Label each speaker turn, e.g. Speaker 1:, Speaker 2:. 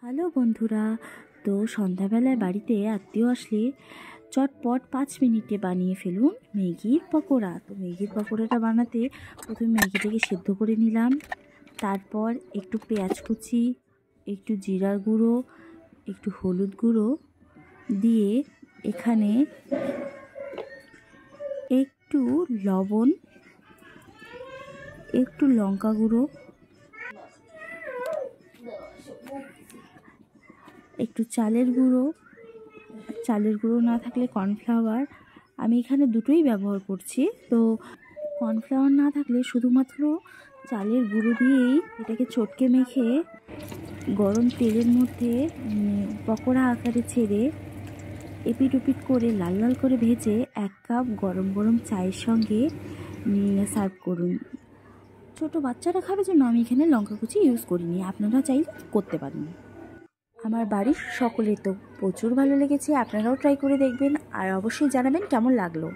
Speaker 1: Hello বন্ধুরা, তো সন্ধ্যাবেলায় বাড়িতে আত্মীয় আসলে চটপট 5 মিনিটে বানিয়ে ফেলুন ম্যাগির পকোড়া। তো ম্যাগির পকোড়াটা বানাতে প্রথমে ম্যাগিটাকে সেদ্ধ করে নিলাম, তারপর একটু পেঁয়াজ কুচি, একটু জিরার গুঁড়ো, একটু হলুদ গুঁড়ো দিয়ে এখানে একটু লবণ, একটু লঙ্কা গুঁড়ো, একটু চালের গুঁড়ো না থাকলে কর্নফ্লাওয়ার, আমি এখানে দুটোই ব্যবহার করছি। তো কর্নফ্লাওয়ার না থাকলে শুধুমাত্র চালের গুঁড়ো দিয়েই এটাকে চটকে মেখে গরম তেলের মধ্যে পকোড়া আকারে ছেড়ে এপিট ওপিট করে লাল লাল করে ভেজে 1 কাপ গরম গরম চায়ের সঙ্গে সার্ভ করুন। ছোট বাচ্চারা খাবে জন্য আমি এখানে লঙ্কা কুচি ইউজ করিনি, আপনারা চাইলে করতে পারেন। আমার বাড়ির সকলের তো প্রচুর ভালো লেগেছে, আপনারাও ট্রাই করে দেখবেন আর অবশ্যই জানাবেন কেমন লাগলো।